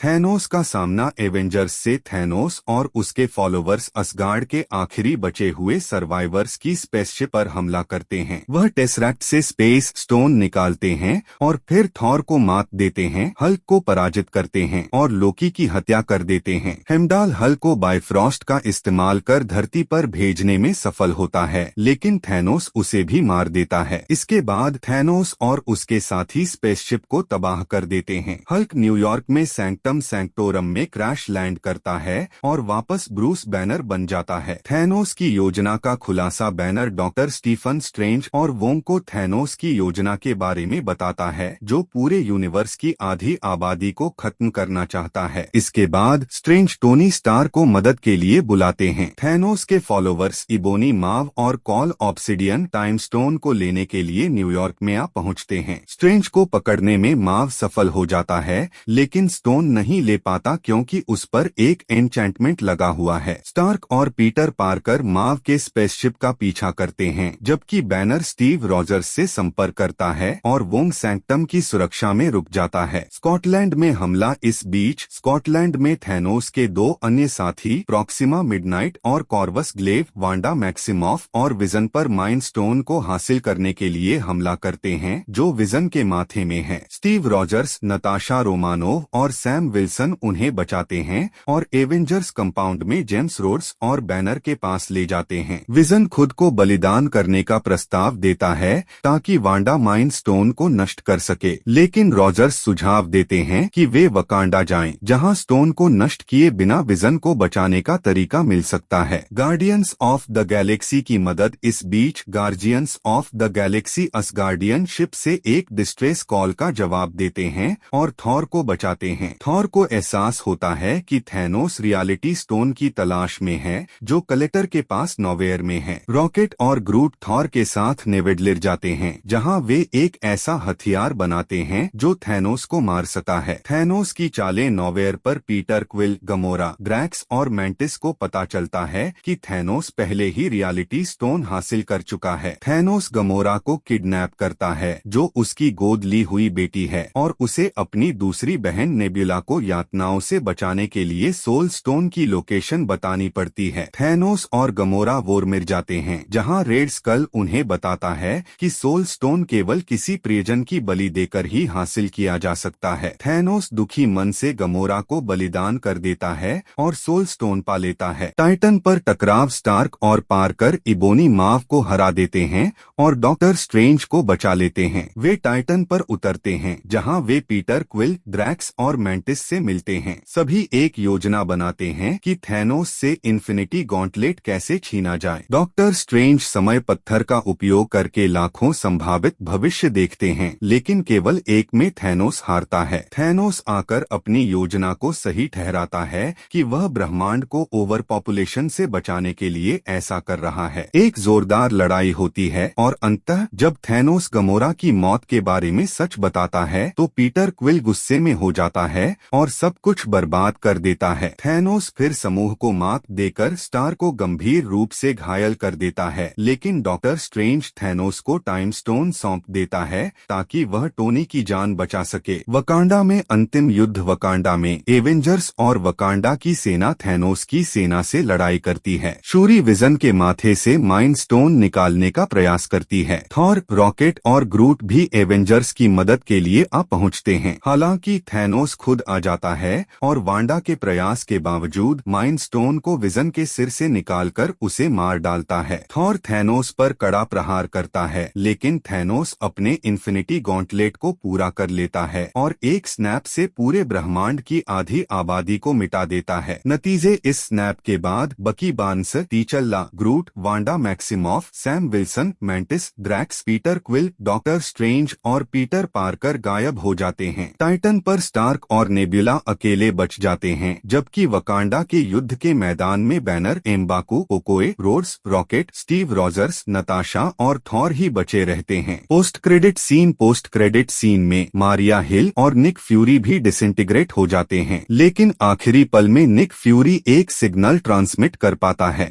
Thanos का सामना Avengers से। थैनोस और उसके फॉलोवर्स असगार्ड के आखिरी बचे हुए सर्वाइवर्स की स्पेसशिप पर हमला करते हैं। वह टेसरैक्ट से स्पेस स्टोन निकालते हैं और फिर थॉर को मात देते हैं, हल्क को पराजित करते हैं और लोकी की हत्या कर देते हैं। हेमडाल हल्क को बायफ्रॉस्ट का इस्तेमाल कर धरती पर भेजने में सफल होता है, लेकिन थैनोस उसे भी मार देता है। इसके बाद थैनोस और उसके साथी स्पेसशिप को तबाह कर देते हैं। हल्क न्यूयॉर्क में सैंक्टम सैंक्टोरम में क्रैश लैंड करता है और वापस ब्रूस बैनर बन जाता है। थैनोस की योजना का खुलासा बैनर डॉक्टर स्टीफन स्ट्रेंज और वोंग को थैनोस की योजना के बारे में बताता है, जो पूरे यूनिवर्स की आधी आबादी को खत्म करना चाहता है। इसके बाद स्ट्रेंज टोनी स्टार को मदद के लिए बुलाते हैं। थैनोस के फॉलोवर्स इबोनी माव और कॉल ऑब्सिडियन टाइम स्टोन को लेने के लिए न्यूयॉर्क में आ पहुंचते हैं। स्ट्रेंज को पकड़ने में माव सफल हो जाता है, लेकिन स्टोन नहीं ले पाता क्योंकि उस पर एक एन्चेंटमेंट लगा हुआ है। स्टार्क और पीटर पार्कर माव के स्पेसशिप का पीछा करते हैं, जबकि बैनर स्टीव रॉजर्स से संपर्क करता है और वोंग सैंक्टम की सुरक्षा में रुक जाता है। स्कॉटलैंड में हमला। इस बीच स्कॉटलैंड में थैनोस के दो अन्य साथी प्रॉक्सिमा मिडनाइट और कॉर्वस ग्लेव वांडा मैक्सिमॉफ और विजन पर माइंड स्टोन को हासिल करने के लिए हमला करते हैं, जो विजन के माथे में है। स्टीव रॉजर्स, नताशा रोमानोव और सैम विल्सन उन्हें बचाते हैं और एवेंजर्स कंपाउंड में जेम्स रोड्स और बैनर के पास ले जाते हैं। विजन खुद को बलिदान करने का प्रस्ताव देता है ताकि वांडा माइंड स्टोन को नष्ट कर सके, लेकिन रॉजर्स सुझाव देते हैं कि वे वकांडा जाएं, जहां स्टोन को नष्ट किए बिना विजन को बचाने का तरीका मिल सकता है। गार्डियंस ऑफ द गैलेक्सी की मदद। इस बीच guardians of the galaxy Asgardian ship से एक डिस्ट्रेस कॉल का जवाब देते हैं और थॉर को बचाते हैं। थॉर को एहसास होता है कि थैनोस रियलिटी स्टोन की तलाश में है, जो कलेक्टर के पास नोवेयर में है। रॉकेट और ग्रूट थॉर के साथ नेवेडलिर जाते हैं, जहां वे एक ऐसा हथियार बनाते हैं जो थैनोस को मार सकता है। थैनोस की चालें। नोवेयर पर पीटर क्विल, गमोरा, ड्रैक्स और मैंटिस को पता चलता है कि थैनोस पहले ही रियलिटी स्टोन हासिल कर चुका है। थैनोस गमोरा को किडनैप करता है, जो उसकी गोद ली हुई बेटी है, और उसे अपनी दूसरी बहन नेब्युला को यातनाओं से बचाने के लिए सोल स्टोन की लोकेशन बतानी पड़ती है। थैनोस और गमोरा वोरमिर जाते हैं, जहां रेड स्कल उन्हें बताता है कि सोल स्टोन केवल किसी प्रियजन की बलि देकर ही हासिल किया जा सकता है। थैनोस दुखी मन से गमोरा को बलिदान कर देता है और सोल स्टोन पा लेता है। टाइटन पर टकराव। स्टार्क और पार्कर इबोनी माव को हरा देते हैं और डॉक्टर स्ट्रेंज को बचा लेते हैं। वे टाइटन पर उतरते हैं, जहां वे पीटर क्विल, ड्रैक्स और मैंटिस से मिलते हैं। सभी एक योजना बनाते हैं कि थैनोस से इन्फिनिटी गॉन्टलेट कैसे छीना जाए। डॉक्टर स्ट्रेंज समय पत्थर का उपयोग करके लाखों संभावित भविष्य देखते हैं, लेकिन केवल एक में थैनोस हारता है। थैनोस आकर अपनी योजना को सही ठहराता है कि वह ब्रह्मांड को ओवर पॉपुलेशन से बचाने के लिए ऐसा कर रहा है। एक जोरदार लड़ाई होती है और अंततः जब थैनोस गमोरा की मौत के बारे में सच बताता है तो पीटर क्विल गुस्से में हो जाता है और सब कुछ बर्बाद कर देता है। थैनोस फिर समूह को मात देकर स्टार को गंभीर रूप से घायल कर देता है, लेकिन डॉक्टर स्ट्रेंज थैनोस को टाइम स्टोन सौंप देता है ताकि वह टोनी की जान बचा सके। वकांडा में अंतिम युद्ध। वकांडा में एवेंजर्स और वकांडा की सेना थैनोस की सेना से लड़ाई करती है। शूरी विजन के माथे से माइंड स्टोन निकालने का प्रयास करती है। थॉर, रॉकेट और ग्रूट भी एवेंजर्स की मदद के लिए आ पहुंचते हैं। हालांकि थैनोस खुद आ जाता है और वांडा के प्रयास के बावजूद माइंड स्टोन को विजन के सिर से निकालकर उसे मार डालता है। थॉर थैनोस पर कड़ा प्रहार करता है, लेकिन थैनोस अपने इन्फिनिटी गॉन्टलेट को पूरा कर लेता है और एक स्नैप से पूरे ब्रह्मांड की आधी आबादी को मिटा देता है। नतीजे। इस स्नैप के बाद Bucky Barnes, T'Challa, Groot, Wanda Maximoff, Sam Wilson, Mantis, Drax, Peter Quill, doctor Strange और पीटर पार्कर गायब हो जाते हैं। टाइटन पर स्टार्क और नेब्युला अकेले बच जाते हैं, जबकि वकांडा के युद्ध के मैदान में Banner, M'Baku, Okoye, Rhodes, Rocket, Steve Rogers, Natasha और थॉर ही बचे रहते हैं। Post credit scene. Post credit scene में मारिया हिल और निक फ्यूरी भी डिसइंटीग्रेट हो जाते हैं, लेकिन आखिरी पल में निक फ्यूरी एक सिग्नल ट्रांसमिट कर पाता है।